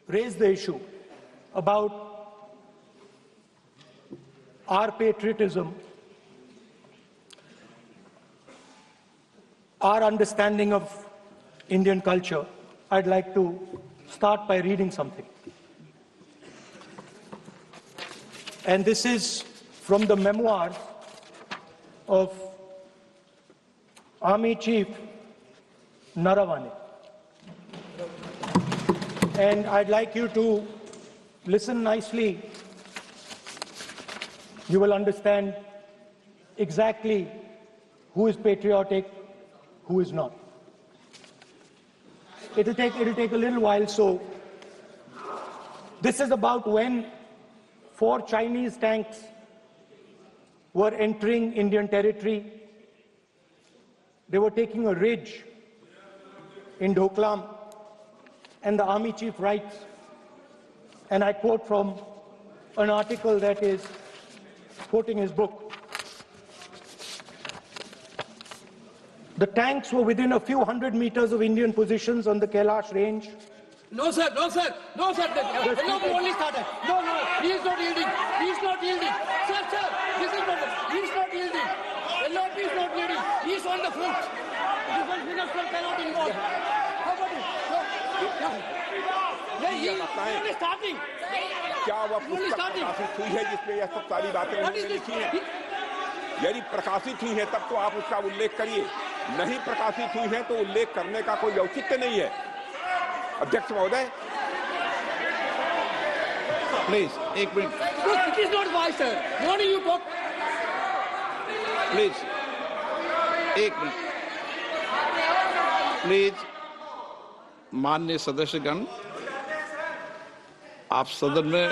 raised the issue about our patriotism, our understanding of Indian culture, I'd like to start by reading something. And this is from the memoirs of Army Chief Naravane. And I'd like you to listen nicely. You will understand exactly who is patriotic, who is not. It'll take a little while, so this is about when 4 Chinese tanks were entering Indian territory. They were taking a ridge in Doklam, and the army chief writes, and I quote from an article that is quoting his book. The tanks were within a few hundred meters of Indian positions on the Kailash range. No, sir, no, sir, no, sir. The only started. No, he is not yielding. He is not yielding. Sir, this is not. He is not yielding. LOP is not yielding. He is on the front. Defense minister cannot involve. How about it? He is only starting. क्या वह पुस्तक प्रकाशित हुई है जिसमें यह सब सारी बातें उन्होंने लिखी हैं? यदि प्रकाशित हुई है तब तो आप उसका उल्लेख करिए, नहीं प्रकाशित हुई है तो उल्लेख करने का कोई औचित्य नहीं है। अध्यक्ष महोदय, प्लीज एक minute. It is not wise, sir. Morning you talk. Please एक मिनट। प्लीज माननीय सदस्यगण, आप सदन में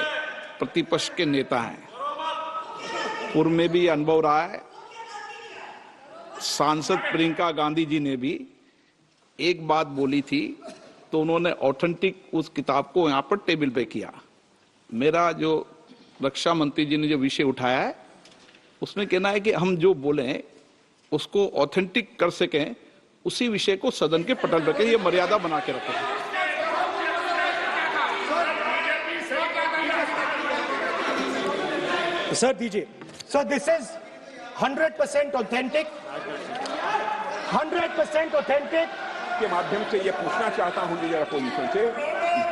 प्रतिपक्ष के नेता हैं, पूर्व में भी अनुभव रहा है। सांसद प्रियंका गांधी जी ने भी एक बात बोली थी तो उन्होंने ऑथेंटिक उस किताब को यहाँ पर टेबल पे किया। मेरा जो रक्षा मंत्री जी ने जो विषय उठाया है उसमें कहना है कि हम जो बोलें उसको ऑथेंटिक कर सकें, उसी विषय को सदन के पटल पर ये मर्यादा बना के रखें। Sir, दीजिए। So this is 100% authentic. 100% authentic. के माध्यम से ये पूछना चाहता हूं लीडर अपोजिशन से,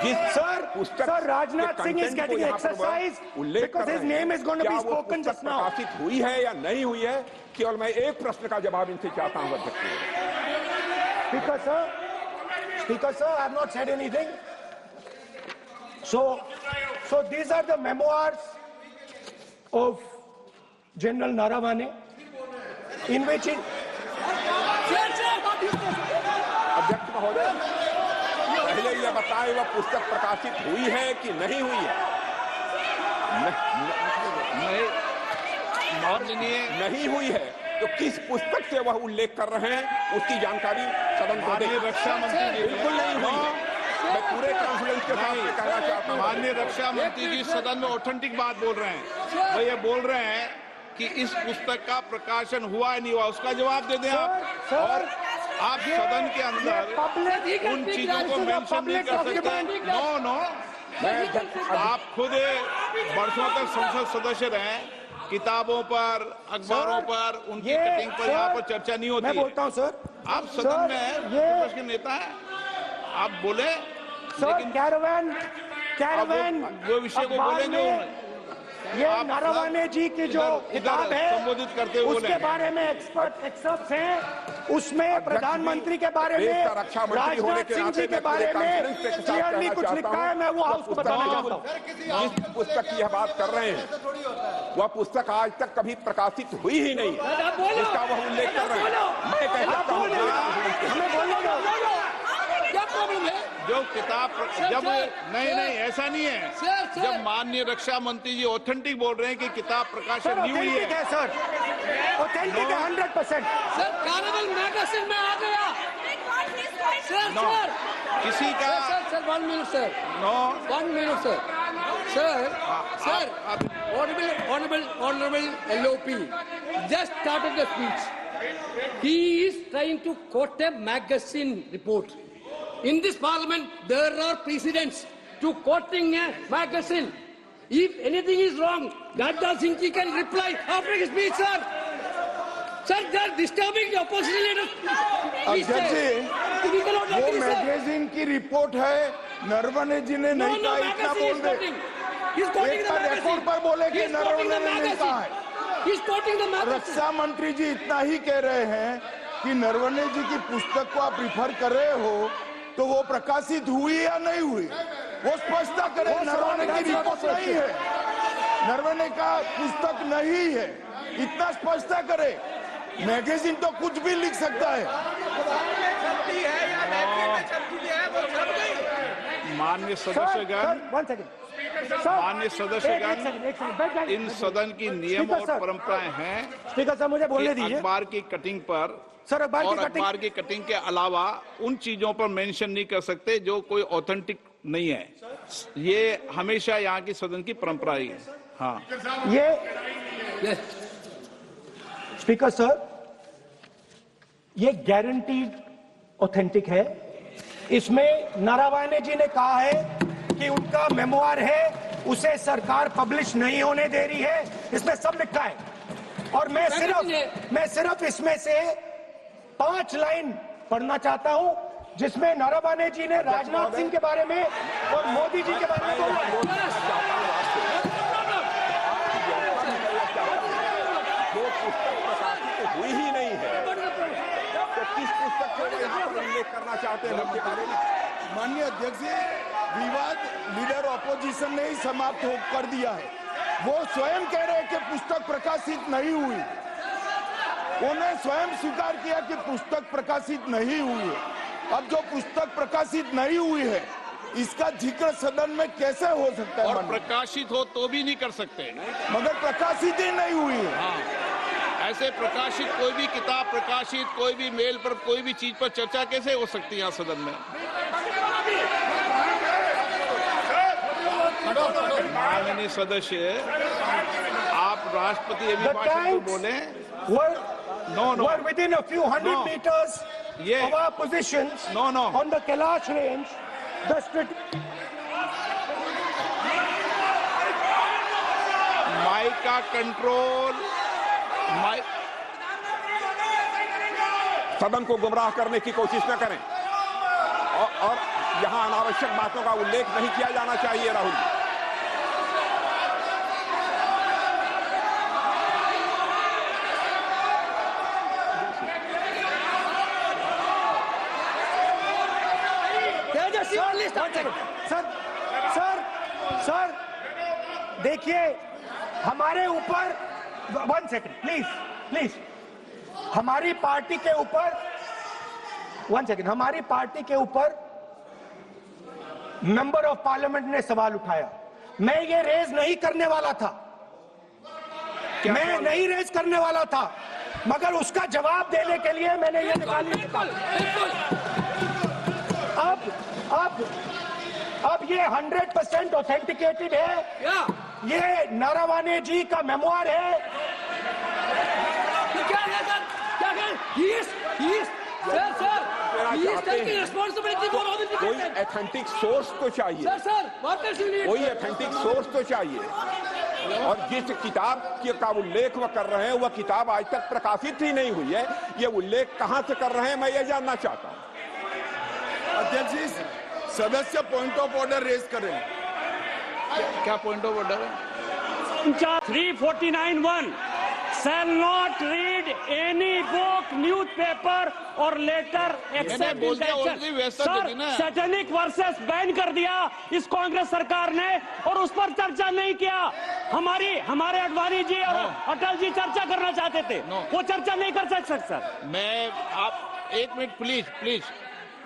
जिस पुस्तक Sir, Rajnath Singh is getting exercise because his name is going to be spoken just now. प्रकाशित हुई है या नहीं हुई है, केवल मैं एक प्रश्न का जवाब इनसे चाहता हूं अध्यक्ष। Speaker sir, I have not said anything. So these are the memoirs of General Naravane, in which अध्यक्ष महोदय, पहले यह बताएं वह पुस्तक प्रकाशित हुई है कि नहीं हुई है? नहीं हुई है तो किस पुस्तक से वह उल्लेख कर रहे हैं उसकी जानकारी सदन को दें। रक्षा मंत्री बिल्कुल नहीं हुई है। मैं पूरे कॉन्फिडेंस के साथ कहना चाहता हूं, माननीय रक्षा मंत्री जी सदन में ऑथेंटिक बात बोल रहे हैं। वो ये बोल रहे हैं कि इस पुस्तक का प्रकाशन हुआ नहीं हुआ, उसका जवाब दे दें आप। और आप सदन के अंदर उन चीजों को मेंशन नहीं कर सकते। नो, आप खुद वर्षों तक संसद सदस्य रहे, किताबों पर, अखबारों पर, उनकी कटिंग पर यहाँ पर चर्चा नहीं होती। मैं बोलता हूँ सर, आप सदन में विपक्ष के नेता हैं, आप बोले, लेकिन कैरावैन वो विषय को बोलेंगे। ये नारावाने जी की जो किताब है संबोधित करते हुए उसके बारे में एक्सपर्ट्स हैं, उसमें प्रधानमंत्री के बारे में, राजनाथ सिंह जी के बारे में क्लियरली कुछ लिखा है। मैं वो हाउस को बताना चाहता हूँ। जिस पुस्तक की यह बात कर रहे हैं वह पुस्तक आज तक कभी प्रकाशित हुई ही नहीं, जिसका वह उल्लेख कर रहे हैं। मैं कह सकता हूँ क्या प्रॉब्लम है? जो किताब जब नहीं ऐसा नहीं है। जब माननीय रक्षा मंत्री जी ऑथेंटिक बोल रहे हैं कि किताब प्रकाशन नहीं हुई है सर, ऑथेंटिक है 100%। सर, कार्निवल मैगजीन में आ गया। सर, किसी का sir 1 minute sir, 1 minute sir, honorable LOP just started the speech. He is trying to quote a magazine report. In this parliament, there are precedents. to quoting a magazine. If anything is wrong, Gadda Singh Ji can reply after his speech, sir. Sir, they are disturbing the opposition leader. अध्यक्ष जी, वो magazine की report है, नरवणे जी ने नहीं कहा, इतना बोल दे। एक बार रिकॉर्ड पर बोले कि नरवणे ने नहीं कहा है। रक्षा मंत्री जी इतना ही कह रहे हैं कि नरवणे जी की पुस्तक को आप रिफर कर रहे हो, तो वो प्रकाशित हुई या नहीं हुई, वो स्पष्टता करे। नरवणे की रिपोर्ट नहीं है, नरवणे का पुस्तक नहीं है, इतना स्पष्टता करे। मैगजीन तो कुछ भी लिख सकता है। माननीय सदस्यगण, माननीय सदस्यगण, इन सदन की नियम और परंपराएं हैं। स्पीकर साहब, मुझे बोलने दीजिए। अखबार की कटिंग पर सर, और अखबार की कटिंग के अलावा उन चीजों पर मेंशन नहीं कर सकते जो कोई ऑथेंटिक नहीं है। ये हमेशा यहाँ की सदन की परंपरा ही है। हाँ, ये स्पीकर सर, ये गारंटीड ऑथेंटिक है। इसमें नारावाने जी ने कहा है कि उनका मेमोआर है, उसे सरकार पब्लिश नहीं होने दे रही है, इसमें सब लिखा है। और मैं सिर्फ इसमें से 5 लाइन पढ़ना चाहता हूं, जिसमें नारावाने जी ने राजनाथ सिंह के बारे में और मोदी जी के बारे में बोला है। हुई ही नहीं है, तो किस पुस्तक को यहाँ पर उल्लेख करना चाहते हैं उनके बारे में? माननीय अध्यक्ष जी, विवाद लीडर ऑपोजिशन ने ही समाप्त कर दिया है। वो स्वयं कह रहे हैं कि पुस्तक प्रकाशित नहीं हुई, उन्होंने स्वयं स्वीकार किया कि पुस्तक प्रकाशित नहीं हुई है। अब जो पुस्तक प्रकाशित नहीं हुई है, इसका जिक्र सदन में कैसे हो सकता है? और प्रकाशित हो तो भी नहीं कर सकते, मगर प्रकाशित ही नहीं हुई है। हाँ, ऐसे प्रकाशित कोई भी किताब प्रकाशित, कोई भी मेल पर, कोई भी चीज पर चर्चा कैसे हो सकती है यहाँ सदन में? माननीय सदस्य, आप राष्ट्रपति अभिभाषण को बोले। No. Were within a few hundred meters of our positions on the Kailash range. Mike का कंट्रोल, सदन को गुमराह करने की कोशिश न करें और यहां अनावश्यक बातों का उल्लेख नहीं किया जाना चाहिए। राहुल जी, सर, देखिए, हमारे ऊपर 1 सेकंड प्लीज, हमारी पार्टी के ऊपर 1 सेकंड, हमारी पार्टी के ऊपर मेंबर ऑफ पार्लियामेंट ने सवाल उठाया। मैं ये रेज नहीं करने वाला था, मैं नहीं रेज करने वाला था, मगर उसका जवाब देने के लिए मैंने ये निकाली। अब ये 100% ऑथेंटिकेटेड है। ये नारावाने जी का मेमोआर है। क्या है सर? क्या है? He is taking responsibility for all the things. कोई ऑथेंटिक सोर्स तो चाहिए। Sir, what else you need? कोई ऑथेंटिक सोर्स तो चाहिए। और जिस किताब का उल्लेख वह कर रहे हैं, वह किताब आज तक प्रकाशित ही नहीं हुई है। ये उल्लेख कहां से कर रहे हैं, मैं ये जानना चाहता हूं। अध्यक्ष जी, सदस्य पॉइंट ऑफ ऑर्डर रेज करें। क्या पॉइंट ऑफ ऑर्डर है? 349(1) shall not read any book, newspaper or letter except in tension. Sir, satanic versus ban कर दिया इस कांग्रेस सरकार ने और उस पर चर्चा नहीं किया। हमारे अडवाणी जी और अटल जी चर्चा करना चाहते थे, वो चर्चा नहीं कर सकते सर। मैं, आप 1 मिनट प्लीज,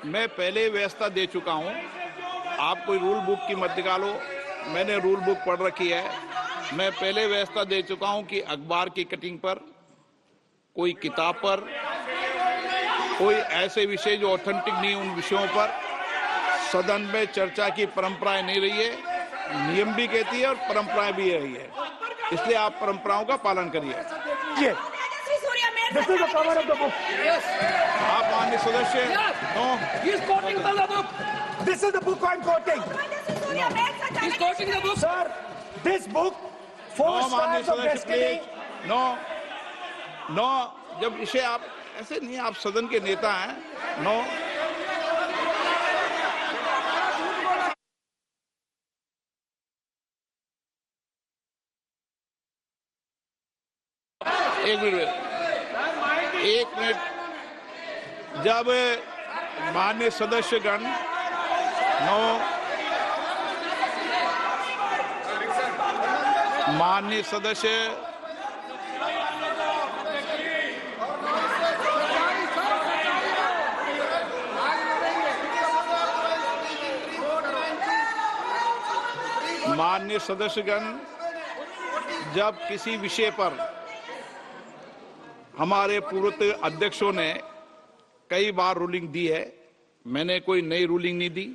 मैं पहले व्यवस्था दे चुका हूं। आप कोई रूल बुक की मत निकालो, मैंने रूल बुक पढ़ रखी है। मैं पहले व्यवस्था दे चुका हूं कि अखबार की कटिंग पर, कोई किताब पर, कोई ऐसे विषय जो ऑथेंटिक नहीं, उन विषयों पर सदन में चर्चा की परंपराएं नहीं रही है। नियम भी कहती है और परंपराएं भी रही है, इसलिए आप परंपराओं का पालन करिए। This is the cover of the book. आप माननीय सदस्य, He is quoting the book. This is the book I'm quoting. He's quoting the book. Sir, this book, Four Stars of Destiny. No, जब इसे आप ऐसे नहीं, आप सदन के नेता हैं। नो, एक मिनट, जब माननीय सदस्यगण माननीय सदस्य माननीय सदस्यगण, जब किसी विषय पर हमारे पूर्व अध्यक्षों ने कई बार रूलिंग दी है, मैंने कोई नई रूलिंग नहीं दी,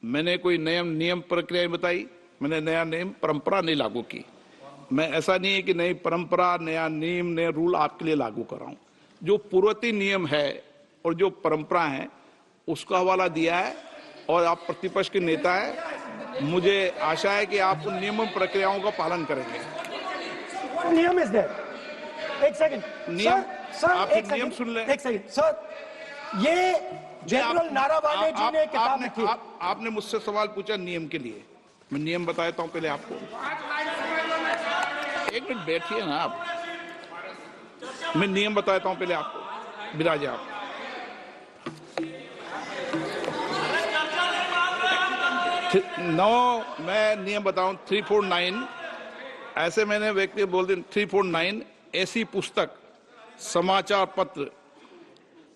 मैंने कोई नियम प्रक्रिया बताई, मैंने नया नियम परंपरा नहीं लागू की। मैं ऐसा नहीं है कि नई परंपरा, नया नियम, नया रूल आपके लिए लागू कर रहा हूं। जो पूर्ववर्ती नियम है और जो परंपरा है उसका हवाला दिया है, और आप प्रतिपक्ष के नेता हैं, मुझे आशा है कि आप उन नियम प्रक्रियाओं का पालन करेंगे। नियम इज देयर। एक सेकंड, नियम, सर आप एक नियम सेकंड, सुन लें। एक सेकंड सर, ये जनरल नारावाने जी ने किताब लिखी। आपने मुझसे सवाल पूछा नियम के लिए, मैं नियम बताता हूं पहले आपको। एक मिनट बैठिए ना आप, मैं नियम बताता हूं पहले आपको। विराजे आप। मैं नियम बताऊं 349, ऐसे मैंने व्यक्ति बोल दिया 349, ऐसी पुस्तक, समाचार पत्र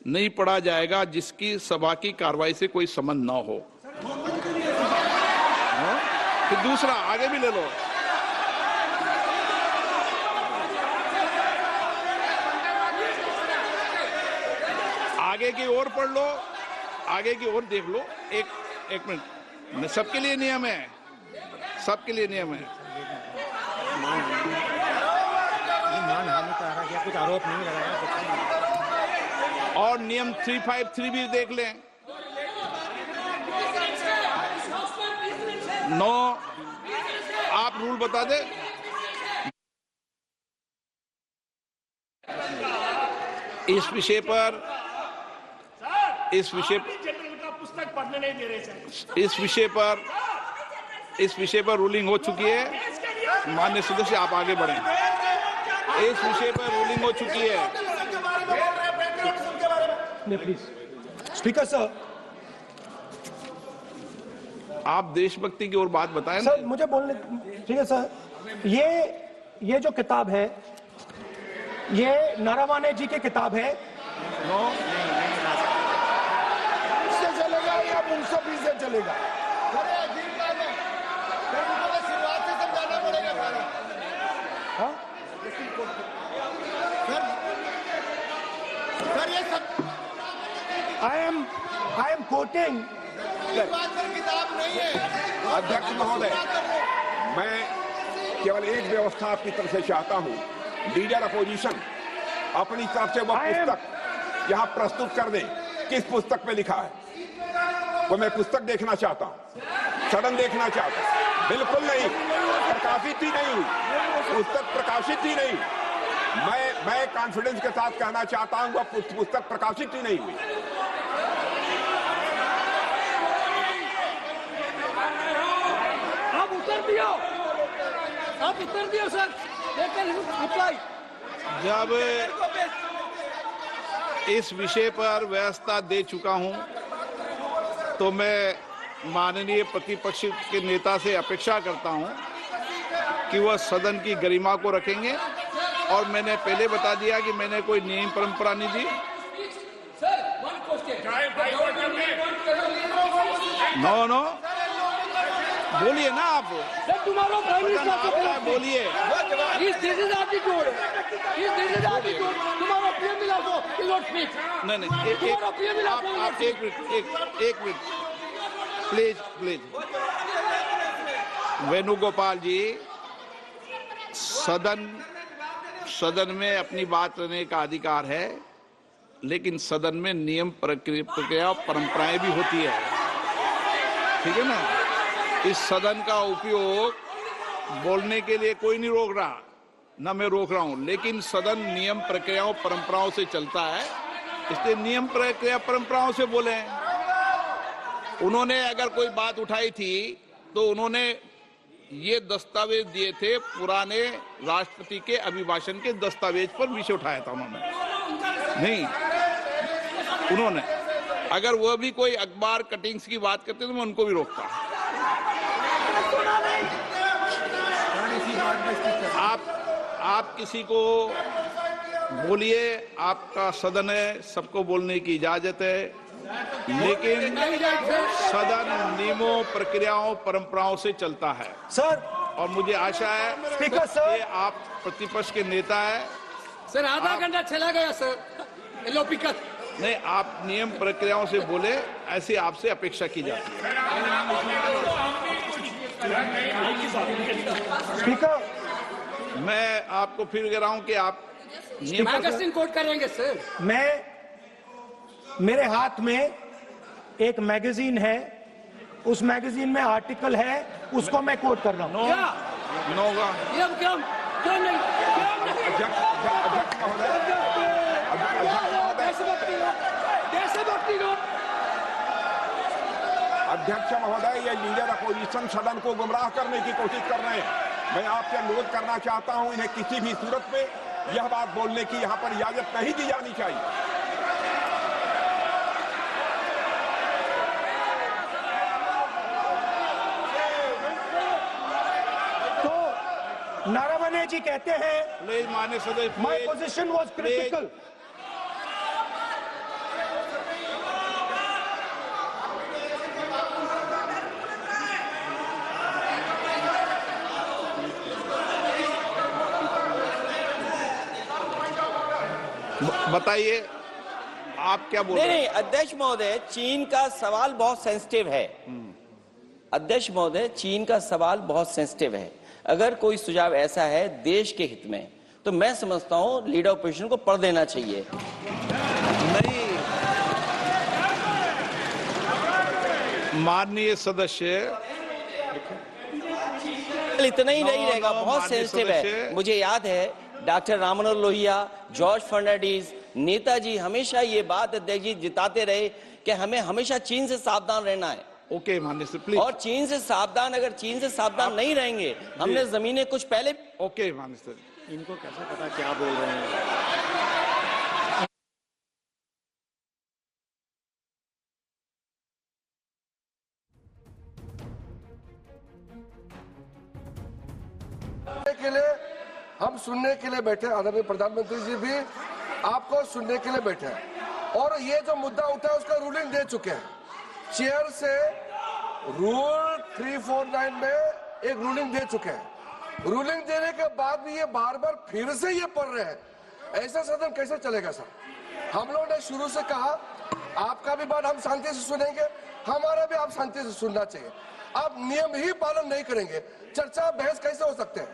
नहीं पढ़ा जाएगा जिसकी सभा की कार्रवाई से कोई संबंध ना हो। फिर दूसरा आगे भी ले लो। आगे की ओर पढ़ लो, आगे की ओर देख लो। एक मिनट, सबके लिए नियम है, सबके लिए नियम है। कुछ आरोप नहीं लगाया। और नियम 353 भी देख लें। नो, आप रूल बता दे। इस विषय पर पुस्तक पढ़ने नहीं दे रहे सर। इस विषय पर रूलिंग हो चुकी है। माननीय सदस्य, आप आगे बढ़ें। इस विषय पर रूलिंग हो चुकी है। प्लीज स्पीकर सर, आप देशभक्ति की ओर बात बताएं। सर मुझे बोलने, ठीक है सर। ये जो किताब है, ये नारावाने जी की किताब है। नो, इससे चलेगा या मुंसफी से चलेगा? शुरुआत से समझाना पड़ेगा। सर ये सब आई एम कोटिंग। किताब नहीं है। अध्यक्ष महोदय, मैं केवल एक व्यवस्था आपकी तरफ से चाहता हूं। लीडर अपोजिशन अपनी तरफ से वह पुस्तक यहां प्रस्तुत कर दे। किस पुस्तक पे लिखा है वो मैं पुस्तक देखना चाहता हूं, सदन देखना चाहता हूं। बिल्कुल नहीं, प्रकाशित ही नहीं हुई पुस्तक, प्रकाशित ही नहीं। मैं कॉन्फिडेंस के साथ कहना चाहता हूं वह पुस्तक प्रकाशित ही नहीं हुई। आप उत्तर दियो सर। रिप्लाई। जब इस विषय पर व्यवस्था दे चुका हूं तो मैं माननीय प्रतिपक्ष के नेता से अपेक्षा करता हूं कि वह सदन की गरिमा को रखेंगे। और मैंने पहले बता दिया कि मैंने कोई नियम परंपरा नहीं दी। नो, बोलिए ना आप। तुम्हारा बोलिए। तुम्हारा पीएम मिला दो। नहीं, एक मिनट प्लीज। वेणुगोपाल जी, सदन में अपनी बात करने का अधिकार है, लेकिन सदन में नियम प्रक्रिया और परंपराएं भी होती है, ठीक है ना। इस सदन का उपयोग बोलने के लिए कोई नहीं रोक रहा, न मैं रोक रहा हूं, लेकिन सदन नियम प्रक्रियाओं परंपराओं से चलता है, इसलिए नियम प्रक्रिया परंपराओं से बोले। उन्होंने अगर कोई बात उठाई थी तो उन्होंने ये दस्तावेज दिए थे, पुराने राष्ट्रपति के अभिभाषण के दस्तावेज पर विषय उठाया था उन्होंने, नहीं उन्होंने। अगर वह भी कोई अखबार कटिंग्स की बात करते तो मैं उनको भी रोकता। आप किसी को बोलिए, आपका सदन है, सबको बोलने की इजाजत है, लेकिन सदन नियमों प्रक्रियाओं परंपराओं से चलता है सर। और मुझे आशा है स्पीकर सर, कि आप प्रतिपक्ष के नेता है सर। आधा घंटा चला गया सर, एलओपी का नहीं, आप नियम प्रक्रियाओं से बोले, ऐसी आपसे अपेक्षा की जाती है। स्पीकर, मैं आपको फिर कह रहा हूं कि आप मैगजीन कोट करेंगे सर। मेरे हाथ में एक मैगजीन है, उस मैगजीन में आर्टिकल है, उसको मैं कोट कर रहा हूं। अध्यक्ष महोदय, ये लीडर अपोजिशन सदन को गुमराह करने की कोशिश कर रहे हैं। मैं आपसे अनुरोध करना चाहता हूं, इन्हें किसी भी सूरत में यह बात बोलने की यहां पर इजाजत नहीं दी जानी चाहिए। तो नारावने जी कहते हैं, माननीय सदस्य, माय पोजीशन वाज क्रिटिकल। बताइए आप क्या बोल रहे हैं? नहीं, अध्यक्ष महोदय, चीन का सवाल बहुत सेंसिटिव है। अध्यक्ष महोदय, चीन का सवाल बहुत सेंसिटिव है। अगर कोई सुझाव ऐसा है देश के हित में, तो मैं समझता हूं लीडर ऑपोजिशन को पढ़ देना चाहिए। नहीं, माननीय सदस्य, इतना ही नहीं रहेगा, बहुत सेंसिटिव है। मुझे याद है डॉक्टर राम मनोहर लोहिया, जॉर्ज फर्नांडिस, नेताजी हमेशा ये बात अध्यक्ष जी जिताते रहे कि हमें हमेशा चीन से सावधान रहना है। ओके माननीय सर, प्लीज। और चीन से सावधान, अगर चीन से सावधान नहीं रहेंगे, हमने जमीनें कुछ पहले। ओके माननीय सर, इनको कैसे पता क्या बोल रहे हैं? के लिए हम सुनने के लिए बैठे, आदरणीय प्रधानमंत्री जी भी आपको सुनने के लिए बैठे हैं, और ये जो मुद्दा उठा है उसका रूलिंग दे चुके हैं। चेयर से रूल 349 में एक रूलिंग दे चुके हैं। रूलिंग देने के बाद भी ये बार बार फिर से ये पढ़ रहे हैं। ऐसा सदन कैसे चलेगा सर? हम लोगों ने शुरू से कहा आपका भी बात हम शांति से सुनेंगे, हमारा भी आप शांति से सुनना चाहिए। आप नियम ही पालन नहीं करेंगे, चर्चा बहस कैसे हो सकते हैं?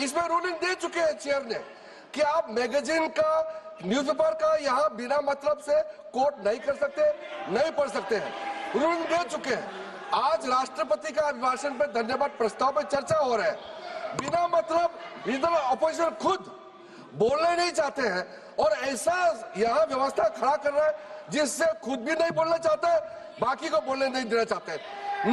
इसमें रूलिंग दे चुके हैं चेयर ने कि आप मैगजीन का, न्यूज़पेपर का यहाँ बिना मतलब से कोट नहीं कर सकते, नहीं पढ़ सकते हैं। रूलिंग दे चुके हैं। आज राष्ट्रपति का अभिभाषण पर धन्यवाद प्रस्ताव पर चर्चा हो रहा है। बिना मतलब लीडर अपोजिशन खुद बोलने नहीं चाहते हैं, और ऐसा यहाँ व्यवस्था खड़ा कर रहा है जिससे खुद भी नहीं बोलना चाहता है, बाकी को बोलने नहीं देना चाहते हैं।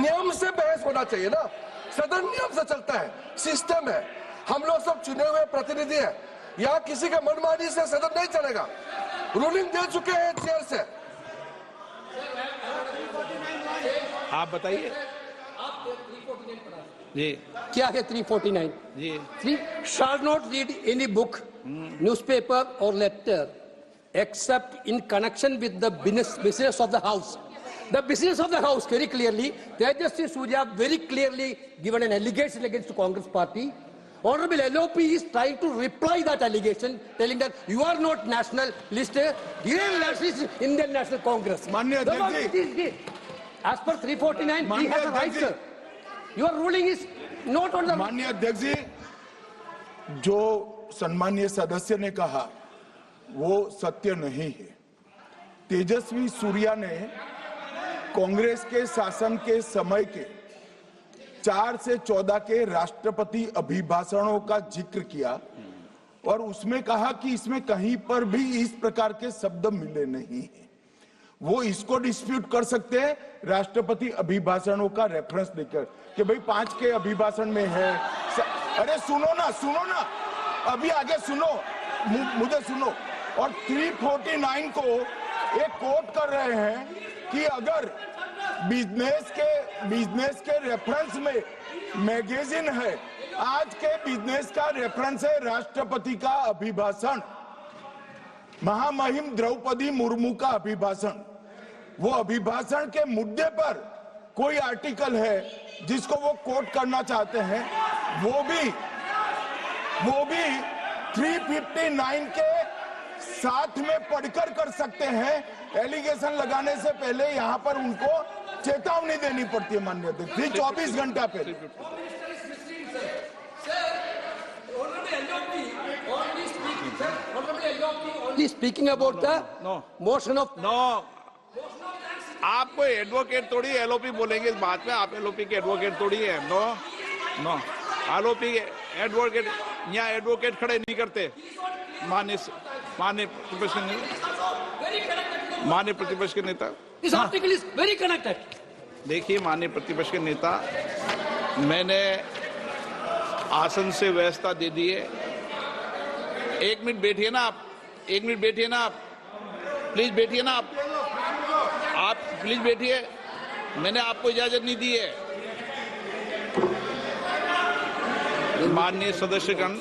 नियम से बहस होना चाहिए ना, सदन नियम से चलता है, सिस्टम है। हम लोग सब चुने हुए प्रतिनिधि हैं, यहाँ किसी के मनमानी से सदन नहीं चलेगा। रूलिंग दे चुके हैं चेयर से। आप बताइए जी, क्या है 349 जी? 3 shall not read any book, newspaper or letter except in connection with the business of the house. The business of the house, very clearly, Tejaswi Surya very clearly given an allegation against the Congress party. Honorable LOP is trying to reply that allegation, telling that you are not nationalist, Indian nationalist, Indian National Congress. माननीय अध्यक्ष जी, As per 349, he has a right, sir. Your ruling is not on the. माननीय अध्यक्ष जी, जो सम्मानीय सदस्य ने कहा वो सत्य नहीं है। तेजस्वी सूर्या ने कांग्रेस के शासन के समय के 4 से 14 के राष्ट्रपति अभिभाषणों का जिक्र किया और उसमें कहा कि इसमें कहीं पर भी इस प्रकार के शब्द मिले नहीं हैं। वो इसको डिस्प्यूट कर सकते हैं राष्ट्रपति अभिभाषणों का रेफरेंस देकर कि भाई 5 के अभिभाषण में है। अरे सुनो ना, अभी आगे सुनो, मुझे सुनो। और 349 को एक कोट कर रहे हैं कि अगर बिजनेस के रेफरेंस में मैगजीन है, आज के बिजनेस का रेफरेंस है राष्ट्रपति का अभिभाषण, महामहिम द्रौपदी मुर्मू का अभिभाषण। वो अभिभाषण के मुद्दे पर कोई आर्टिकल है जिसको वो कोट करना चाहते हैं, वो भी 359 के साथ में पढ़कर कर सकते हैं। एलिगेशन लगाने से पहले यहाँ पर उनको चेतावनी देनी पड़ती है माननीय अध्यक्ष, 24 घंटा पहले। Speaking about the motion of आप कोई एडवोकेट थोड़ी एलओपी बोलेंगे इस बात में, आप एलओपी के एडवोकेट थोड़ी है। नो एलओपी एडवोकेट, यहाँ एडवोकेट खड़े नहीं करते। माननीय प्रतिपक्ष के नेता, This article is very connected. देखिए माननीय प्रतिपक्ष के नेता, मैंने आसन से व्यवस्था दे दी है। 1 मिनट बैठिए ना आप, 1 मिनट बैठिए ना आप, प्लीज बैठिए ना आप प्लीज बैठिए। मैंने आपको इजाजत नहीं दी है। माननीय सदस्यगण,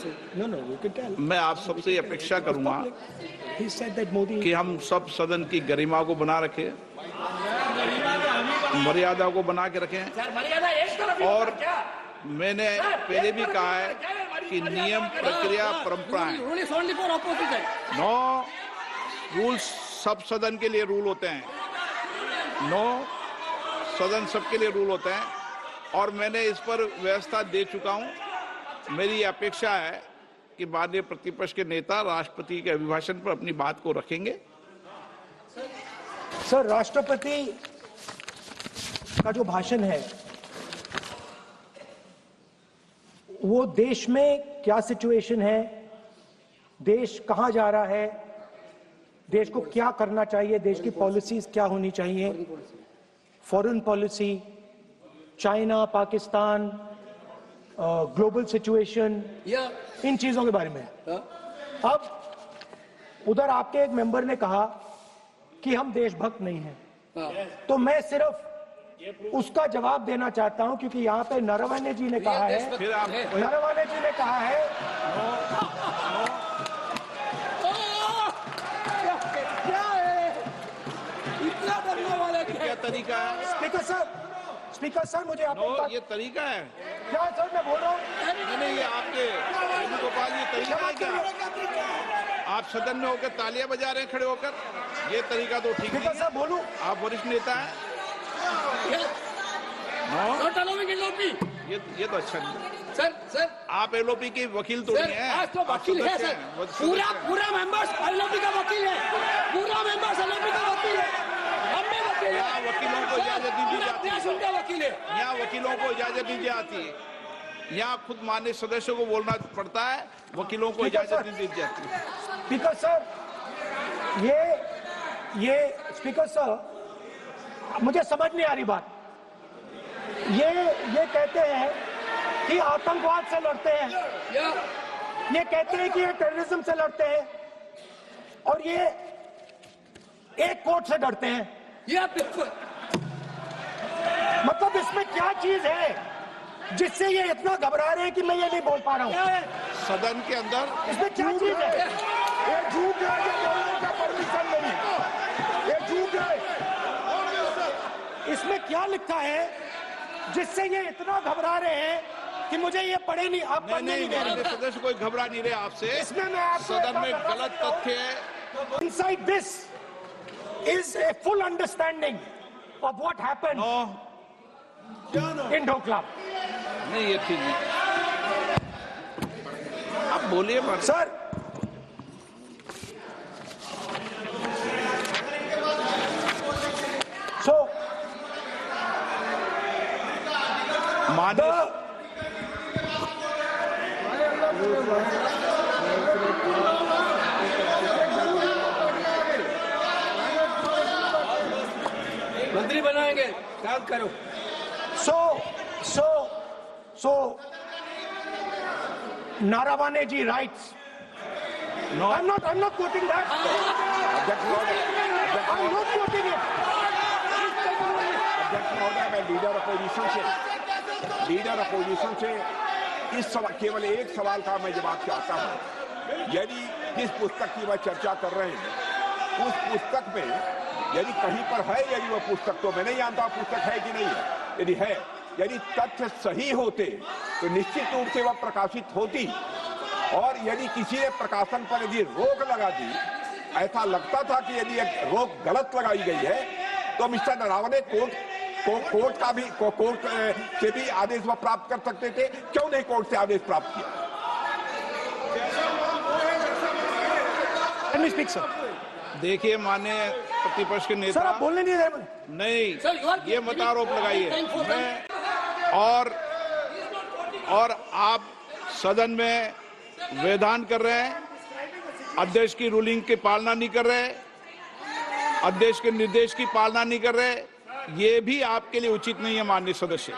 मैं आप सबसे अपेक्षा करूंगा कि हम सब सदन की गरिमा को बना रखें, मर्यादा को बना के रखें। और मैंने पहले भी कहा है कि नियम, प्रक्रिया, परंपराएं, नो रूल्स सब सदन के लिए रूल होते हैं, नो सदन सबके लिए रूल होते हैं। और मैंने इस पर व्यवस्था दे चुका हूं। मेरी अपेक्षा है कि माननीय प्रतिपक्ष के नेता राष्ट्रपति के अभिभाषण पर अपनी बात को रखेंगे। सर, राष्ट्रपति का जो भाषण है वो देश में क्या सिचुएशन है, देश कहां जा रहा है, देश को क्या करना चाहिए, देश की पॉलिसीज क्या होनी चाहिए, foreign policy, China, Pakistan, global situation, इन चीजों के बारे में। अब उधर आपके एक मेंबर ने कहा कि हम देशभक्त नहीं हैं, तो मैं सिर्फ उसका जवाब देना चाहता हूं क्योंकि यहाँ पे नरवणे जी ने कहा है, नरवणे जी ने कहा है क्या तरीका है? स्पीकर सर मुझे आपको ये तरीका है क्या सर, मैं बोल रहा हूँ नहीं, ये आपके वेणुगोपाल, ये तरीका है क्या? आप सदन में होकर तालियां बजा रहे हैं खड़े होकर, ये तरीका तो ठीक नहीं है। बोलूं, आप वरिष्ठ नेता हैं। ये तो अच्छा नहीं। सर आप एलओपी के वकील तो नहीं है, तो वकील है सर, पूरा मेंबर्स एलओपी का वकील है, पूरा मेंबर्स एलओपी का वकील है। यहाँ वकीलों को इजाजत नहीं दी जाती, वकील है, यहाँ वकीलों को इजाजत नहीं दी जाती, यहाँ खुद माननीय सदस्यों को बोलना पड़ता है, वकीलों को इजाजत नहीं दी जाती। स्पीकर सर, ये स्पीकर सर, मुझे समझ नहीं आ रही बात। ये कहते हैं कि आतंकवाद से लड़ते हैं, ये कहते हैं कि ये टेररिज्म से लड़ते हैं, और ये एक कोर्ट से डरते हैं। बिल्कुल, मतलब इसमें क्या चीज है जिससे ये इतना घबरा रहे हैं कि मैं ये नहीं बोल पा रहा हूँ? सदन के अंदर इसमें क्या चीज है? ये झूठ है, ये बोलने का परमिशन नहीं, ये झूठ है। इसमें क्या लिखा है जिससे ये इतना घबरा रहे हैं कि मुझे ये पढ़े नहीं, आप पढ़ने नहीं दे रहे। सदस्य कोई घबरा नहीं रहे आपसे, इसमें मैं आपको सदन में गलत तथ्य है। Inside this is a full understanding of what happened in Dhokla. नहीं, ये ठीक नहीं। आप बोलिए सर, माननीय मंत्री बनाएंगे, काम करो। So, Naravane ji writes. No. I'm not quoting that. I'm not quoting it. अध्यक्ष महोदय, मैं लीडर अपोजिशन से इस केवल एक सवाल का मैं जवाब चाहता हूं। यदि जिस पुस्तक की वह चर्चा कर रहे हैं उस पुस्तक में यदि कहीं पर है, यदि वह पुस्तक, तो मैं नहीं जानता पुस्तक है कि नहीं है, यदि है, यदि तथ्य सही होते तो निश्चित रूप से वह प्रकाशित होती, और यदि किसी ने प्रकाशन पर यदि रोक लगा दी, ऐसा लगता था कि यदि एक रोक गलत लगाई गई है, तो मिस्टर नरावने कोर्ट से भी आदेश वह प्राप्त कर सकते थे। क्यों नहीं कोर्ट से आदेश प्राप्त किया? देखिए माननीय प्रतिपक्ष के नेता, सर आप बोलने नहीं दे रहे। नहीं, ये मत आरोप लगाइए। मैं और आप सदन में वेदान कर रहे हैं, अध्यक्ष की रूलिंग की पालना नहीं कर रहे, अध्यक्ष के निर्देश की पालना नहीं कर रहे, ये भी आपके लिए उचित नहीं है माननीय सदस्य।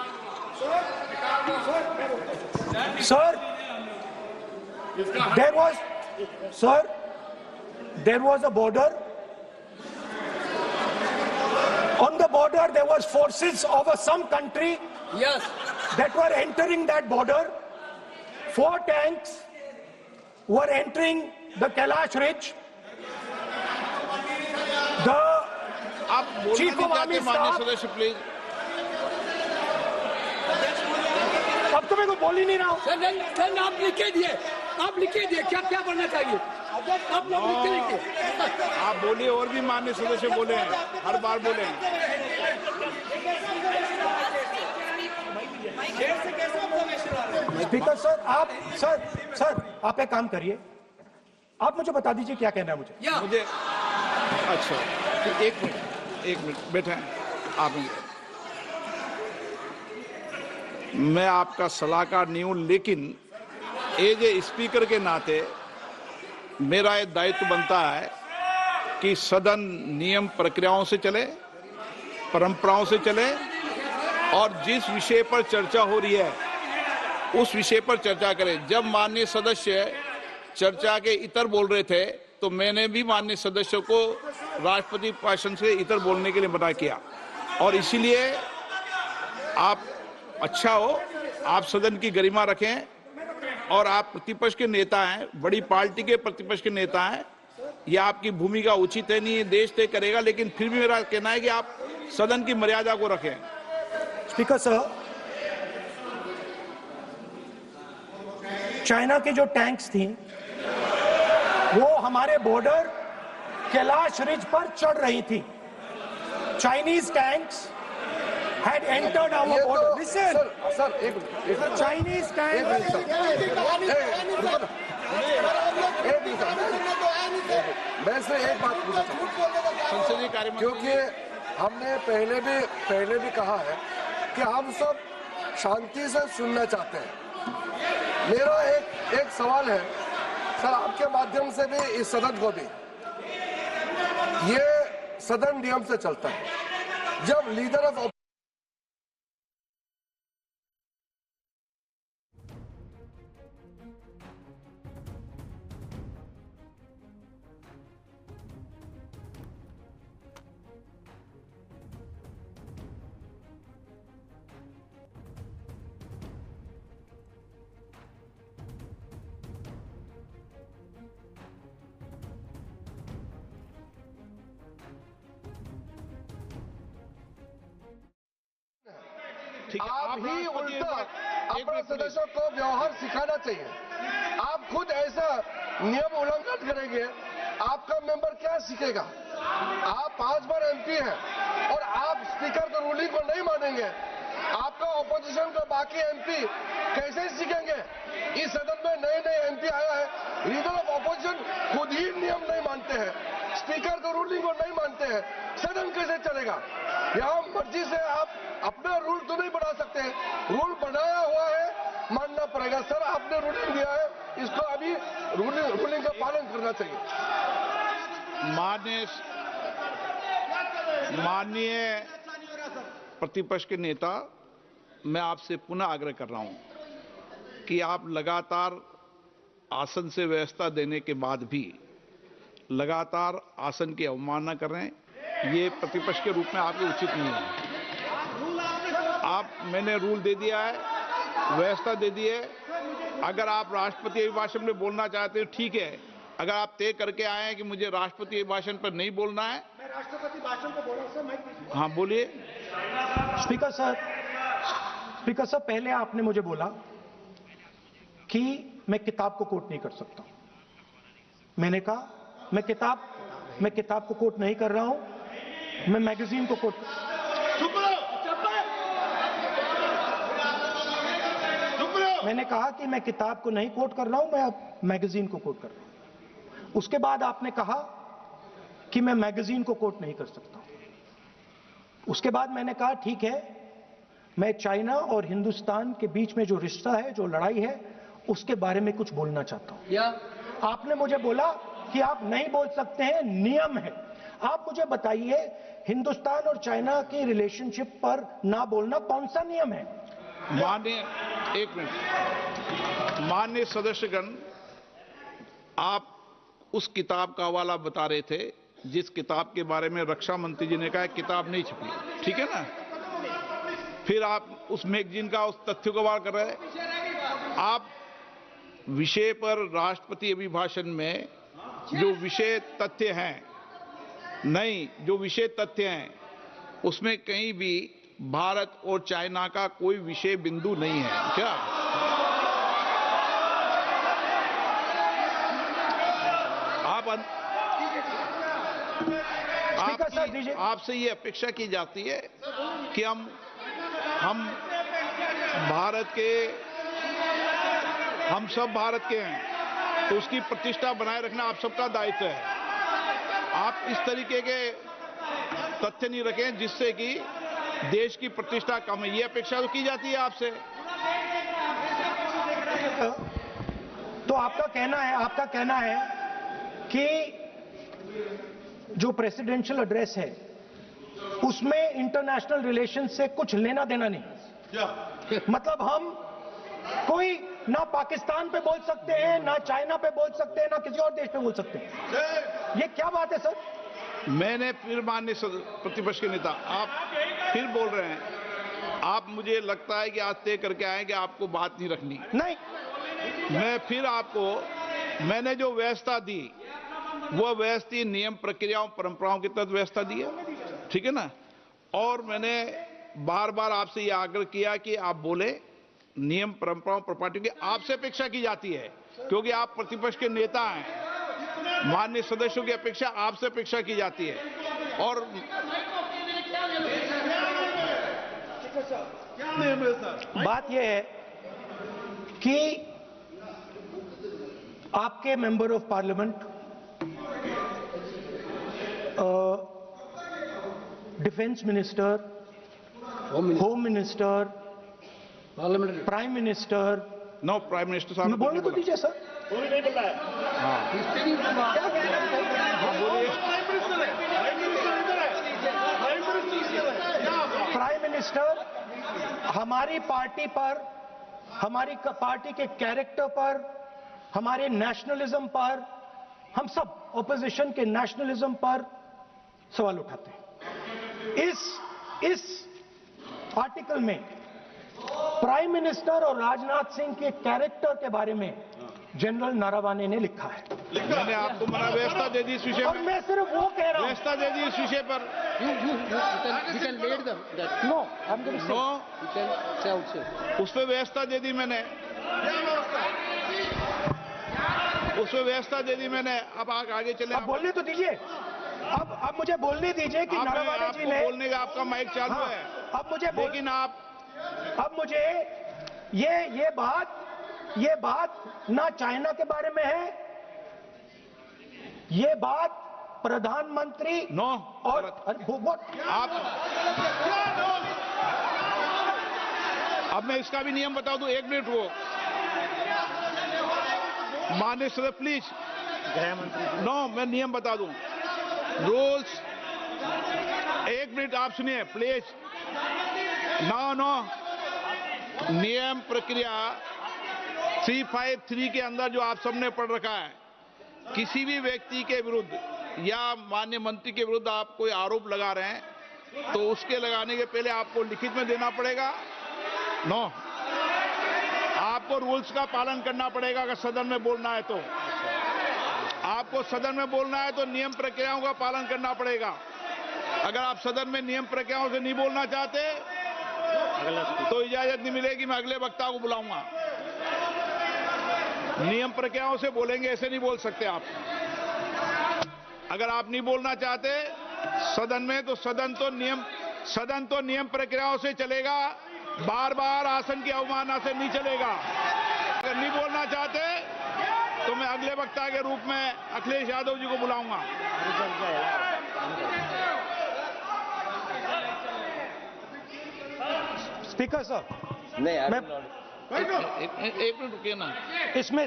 Sir, there was a border. On the border, there was forces of some country. Yes. That were entering that border. 4 tanks were entering the Kailash Ridge. The आप Chief of Army माननीय Staff. सदस्य please. अब तो मैं कोई बोल ही नहीं रहा हूं। सर आप लिख के दिए, क्या क्या बनना चाहिए, आप लोग लिख के लिखिए। आप बोलिए, और भी माननीय सदस्य बोले हैं, हर बार बोले हैं। स्पीकर सर, आप एक काम करिए, आप मुझे बता दीजिए क्या कहना है मुझे। मुझे अच्छा, एक मिनट बैठे आप। मैं आपका सलाहकार नहीं हूं, लेकिन एज ए स्पीकर के नाते मेरा ये दायित्व बनता है कि सदन नियम प्रक्रियाओं से चले, परंपराओं से चले, और जिस विषय पर चर्चा हो रही है उस विषय पर चर्चा करें। जब माननीय सदस्य चर्चा के इतर बोल रहे थे तो मैंने भी माननीय सदस्यों को राष्ट्रपति भाषण से इतर बोलने के लिए मना किया, और इसीलिए आप अच्छा हो, आप सदन की गरिमा रखें, और आप प्रतिपक्ष के नेता हैं, बड़ी पार्टी के प्रतिपक्ष के नेता हैं, ये आपकी भूमिका उचित है नहीं, देश तय करेगा, लेकिन फिर भी मेरा कहना है कि आप सदन की मर्यादा को रखें। स्पीकर सर, चाइना के जो टैंक्स थी वो हमारे बॉर्डर कैलाश रिज पर चढ़ रही थी। Chinese tanks had entered our border. Listen, sir एक Chinese tanks. मैं से एक बात पूछना चाहता हूं, संसदीय कार्य मंत्री, क्योंकि हमने पहले भी कहा है कि हम सब शांति से सुनना चाहते हैं। मेरा एक सवाल है सर, आपके माध्यम से भी इस सदन को भी, ये सदन नियम से चलता है। जब लीडर ऑफ आप ही उल्टा अपने सदस्यों को व्यवहार सिखाना चाहिए। आप खुद ऐसा नियम उल्लंघन करेंगे, आपका मेंबर क्या सीखेगा? आप 5 बार एमपी हैं और आप स्पीकर की रूलिंग को नहीं मानेंगे, आपका ऑपोजिशन का बाकी एमपी कैसे सीखेंगे? इस सदन में नए एमपी आया है, लीडर ऑफ ऑपोजिशन खुद ही नियम नहीं मानते हैं, स्पीकर की रूलिंग को नहीं मानते हैं, सदन कैसे चलेगा? यहाँ मर्जी से आप अपना रूल तो नहीं बना सकते, रूल बनाया हुआ है, मानना पड़ेगा। सर आपने रूलिंग दिया है, इसको अभी रूलिंग का पालन करना चाहिए। माननीय प्रतिपक्ष के नेता, मैं आपसे पुनः आग्रह कर रहा हूं कि आप लगातार आसन से व्यवस्था देने के बाद भी लगातार आसन की अवमानना कर रहे हैं। ये प्रतिपक्ष के रूप में आपके उचित नहीं है। मैंने रूल दे दिया है, व्यवस्था दे दी है। अगर आप राष्ट्रपति अभिभाषण में बोलना चाहते हैं ठीक है। अगर आप तय करके आए हैं कि मुझे राष्ट्रपति अभिभाषण पर नहीं बोलना है, मैं राष्ट्रपति भाषण पर बोल रहा हूं सर। हाँ बोलिए। स्पीकर सर, पहले आपने मुझे बोला कि मैं किताब को कोट नहीं कर सकता। मैंने कहा मैं किताब को कोट नहीं कर रहा हूं, मैं मैगजीन को कोट मैंने कहा कि मैं किताब को नहीं कोट कर रहा हूं, मैं अब मैगजीन को कोट कर रहा हूं। उसके बाद आपने कहा कि मैं मैगजीन को कोट नहीं कर सकता। उसके बाद मैंने कहा ठीक है, मैं चाइना और हिंदुस्तान के बीच में जो रिश्ता है, जो लड़ाई है, उसके बारे में कुछ बोलना चाहता हूं। आपने मुझे बोला कि आप नहीं बोल सकते हैं, नियम है। आप मुझे बताइए, हिंदुस्तान और चाइना की रिलेशनशिप पर ना बोलना कौन सा नियम है? माननीय सदस्यगण, आप उस किताब का हवाला बता रहे थे जिस किताब के बारे में रक्षा मंत्री जी ने कहा किताब नहीं छपी, ठीक है ना? फिर आप उस मैगजीन का उस तथ्य को वार कर रहे हैं। आप विषय पर राष्ट्रपति अभिभाषण में जो विषय तथ्य हैं, जो विषय तथ्य हैं उसमें कहीं भी भारत और चाइना का कोई विषय बिंदु नहीं है क्या? आपसे ये अपेक्षा की जाती है कि हम सब भारत के हैं, तो उसकी प्रतिष्ठा बनाए रखना आप सबका दायित्व है। आप इस तरीके के तथ्य नहीं रखें जिससे कि देश की प्रतिष्ठा कम है, ये अपेक्षा तो की जाती है आपसे। तो आपका कहना है कि जो प्रेसिडेंशियल एड्रेस है उसमें इंटरनेशनल रिलेशन से कुछ लेना देना नहीं। मतलब हम कोई ना पाकिस्तान पे बोल सकते हैं, ना चाइना पे बोल सकते हैं, ना किसी और देश पे बोल सकते हैं। ये क्या बात है सर? मैंने फिर माननीय प्रतिपक्ष के नेता, आप फिर बोल रहे हैं। आप, मुझे लगता है कि आज तय करके आए कि आपको बात नहीं रखनी। नहीं, मैं फिर आपको, मैंने जो व्यवस्था दी वो व्यवस्था नियम, प्रक्रियाओं, परंपराओं के तहत व्यवस्था दी है, ठीक है ना? और मैंने बार बार आपसे यह आग्रह किया कि आप बोले, नियम, परंपराओं, प्रॉपर्टी की आपसे अपेक्षा की जाती है क्योंकि आप प्रतिपक्ष के नेता हैं। माननीय सदस्यों की अपेक्षा आपसे अपेक्षा की जाती है। और बात यह है कि आपके member of parliament, defence minister, home minister, prime minister, no prime minister साहब, मैं बोलने तो दीजिए सर। नहीं बोल रहा है। प्राइम मिनिस्टर हमारी पार्टी पर, हमारी पार्टी के कैरेक्टर पर, हमारे नेशनलिज्म पर, हम सब ऑपोजिशन के नेशनलिज्म पर सवाल उठाते हैं। इस आर्टिकल में प्राइम मिनिस्टर और राजनाथ सिंह के कैरेक्टर के बारे में जनरल नारावाने ने लिखा है। मैंने आपको मना व्यवस्था दे दी इस विषय और में। मैं सिर्फ वो कह रहा हूं, व्यवस्था दे दी इस विषय पर। उस पर व्यवस्था दे दी मैंने, अब आगे चले। अब बोलने तो दीजिए। अब मुझे बोलने दीजिए कि नारावाने जी ने, बोलने का आपका माइक चालू है। अब मुझे, लेकिन अब मुझे ये बात ना चाइना के बारे में है, ये बात प्रधानमंत्री और अब मैं इसका भी नियम बता दूं, 1 मिनट वो। माननीय सदस्य प्लीज, नो मैं नियम बता दूं, रूल्स, एक मिनट आप सुनिए प्लीज। नो नियम प्रक्रिया 353 के अंदर जो आप सबने पढ़ रखा है, किसी भी व्यक्ति के विरुद्ध या माननीय मंत्री के विरुद्ध आप कोई आरोप लगा रहे हैं तो उसके लगाने के पहले आपको लिखित में देना पड़ेगा। नो, आपको रूल्स का पालन करना पड़ेगा। अगर सदन में बोलना है तो आपको सदन में बोलना है तो नियम प्रक्रियाओं का पालन करना पड़ेगा। अगर आप सदन में नियम प्रक्रियाओं से नहीं बोलना चाहते तो इजाजत नहीं मिलेगी, मैं अगले वक्ता को बुलाऊंगा। नियम प्रक्रियाओं से बोलेंगे, ऐसे नहीं बोल सकते आप। अगर आप नहीं बोलना चाहते सदन में तो सदन तो नियम प्रक्रियाओं से चलेगा, बार बार आसन की अवमानना से नहीं चलेगा। अगर नहीं बोलना चाहते तो मैं अगले वक्ता के रूप में अखिलेश यादव जी को बुलाऊंगा। स्पीकर सर, नहीं मैं एक मिनट रुकिए ना। इसमें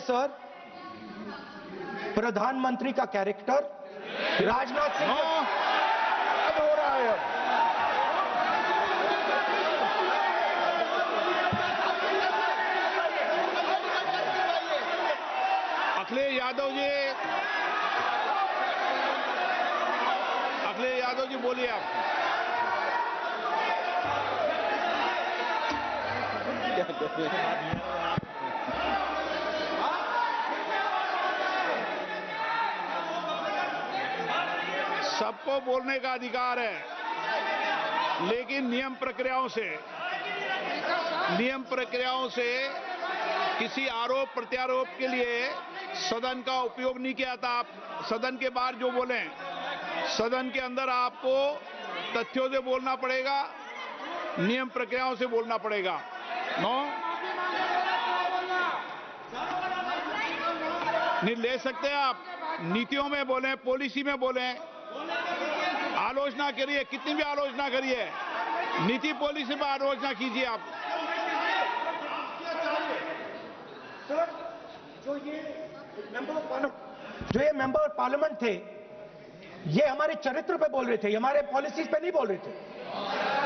सर प्रधानमंत्री का कैरेक्टर राजनाथ सिंह हो रहा है। अखिलेश यादव जी बोलिए आप। सबको बोलने का अधिकार है, लेकिन नियम प्रक्रियाओं से किसी आरोप प्रत्यारोप के लिए सदन का उपयोग नहीं किया था। आप सदन के बाहर जो बोलें, सदन के अंदर आपको तथ्यों से बोलना पड़ेगा, नियम प्रक्रियाओं से बोलना पड़ेगा। नो, नहीं ले सकते आप। नीतियों में बोलें, पॉलिसी में बोलें, आलोचना करिए, कितनी भी आलोचना करिए, नीति पॉलिसी पर आलोचना कीजिए आप। सर, जो ये मेंबर पार्लियामेंट थे, ये हमारे चरित्र पे बोल रहे थे, हमारे पॉलिसीज पे नहीं बोल रहे थे।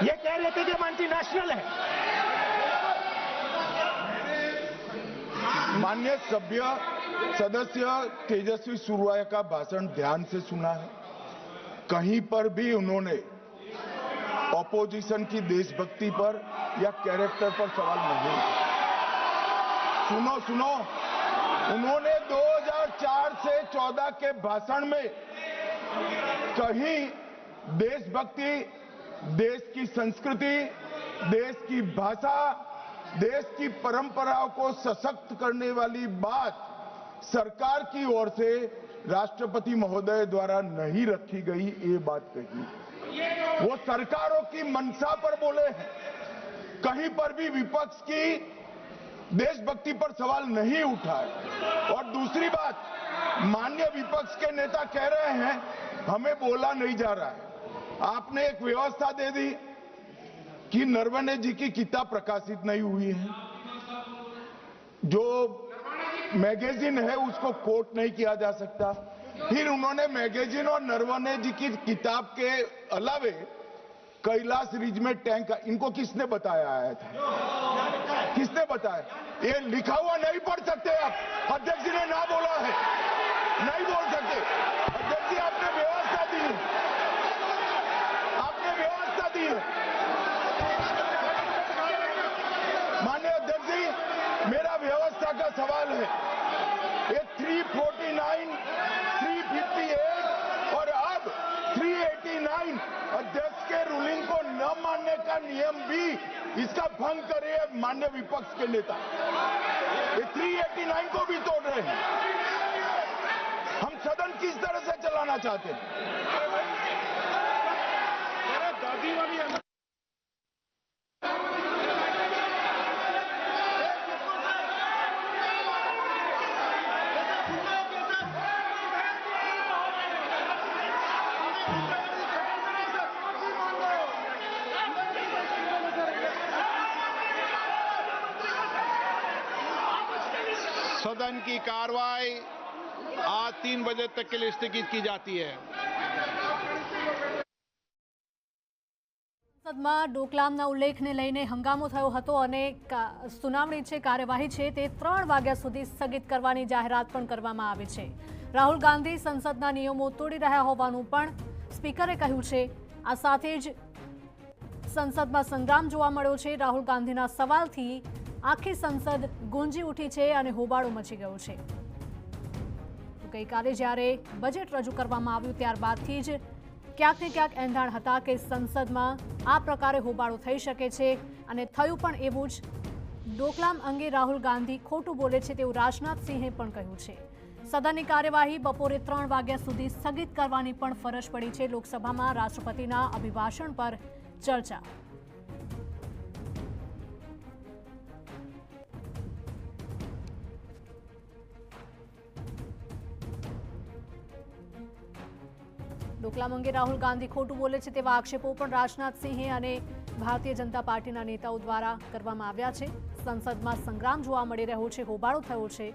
ये कह रहे थे कि हम एंटी नेशनल है। माननीय सदस्य तेजस्वी सुरवाया का भाषण ध्यान से सुना है। कहीं पर भी उन्होंने ऑपोजिशन की देशभक्ति पर या कैरेक्टर पर सवाल नहीं। सुनो, उन्होंने 2004 से 14 के भाषण में कहीं देशभक्ति, देश की संस्कृति, देश की भाषा, देश की परंपराओं को सशक्त करने वाली बात सरकार की ओर से राष्ट्रपति महोदय द्वारा नहीं रखी गई, ये बात कही। वो सरकारों की मंशा पर बोले हैं। कहीं पर भी विपक्ष की देशभक्ति पर सवाल नहीं उठाए। और दूसरी बात, माननीय विपक्ष के नेता कह रहे हैं हमें बोला नहीं जा रहा है। आपने एक व्यवस्था दे दी कि नरवणे जी की किताब प्रकाशित नहीं हुई है, जो मैगजीन है उसको कोट नहीं किया जा सकता। फिर उन्होंने मैगजीन और नरवणे जी की किताब के अलावे कैलाश रिज में टैंक, इनको किसने बताया आया था? किसने बताया? ये लिखा हुआ नहीं पढ़ सकते आप। अध्यक्ष जी ने ना बोला है, नहीं बोल सकते। अध्यक्ष जी आपने व्यवस्था दी है, आपने व्यवस्था दी है। माननीय अध्यक्ष जी, मेरा व्यवस्था का सवाल है। ये 349, 358 और अब 389 अध्यक्ष के रूलिंग को न मानने का नियम भी इसका भंग करे माननीय विपक्ष के नेता। ये 389 को भी तोड़ रहे हैं। हम सदन किस तरह से चलाना चाहते हैं? सदन की कार्रवाई आज 3 बजे तक के लिए स्थगित की जाती है। સંસદમાં ડોકલામના ઉલ્લેખને લઈને હંગામો થયો હતો અને સુનાવણી છે, કાર્યવાહી છે તે 3 વાગ્યા સુધી સ્થગિત કરવાની જાહેરાત પણ કરવામાં આવી છે। રાહુલ ગાંધી સંસદના નિયમો તોડી રહ્યા હોવાનું પણ સ્પીકરે કહ્યું છે। આ સાથે જ સંસદમાં સંગ્રામ જોવા મળ્યો છે। રાહુલ ગાંધીના સવાલથી આખી સંસદ ગુંજી ઉઠી છે અને હોબાળો મચી ગયો છે। ગઈકાલે જ્યારે બજેટ રજૂ કરવામાં આવ્યું ત્યારબાદથી જ ક્યાંક ને ક્યાંક એંધાણ હતા કે સંસદમાં આ પ્રકારે હોબાળો થઈ શકે છે અને થયું પણ એવું જ। ડોકલામ અંગે રાહુલ ગાંધી ખોટું બોલે છે તેવું રાજનાથ સિંહે પણ કહ્યું છે। સદનની કાર્યવાહી બપોરે 3 વાગ્યા સુધી સ્થગિત કરવાની પણ ફરજ પડી છે। લોકસભામાં રાષ્ટ્રપતિના અભિભાષણ પર ચર્ચા। ડોકલામ અંગે રાહુલ ગાંધી ખોટું બોલે છે તેવા આક્ષેપો પણ રાજનાથ સિંહે અને ભારતીય જનતા પાર્ટીના નેતાઓ દ્વારા કરવામાં આવ્યા છે। સંસદમાં સંગ્રામ જોવા મળી રહ્યો છે, હોબાળો થયો છે।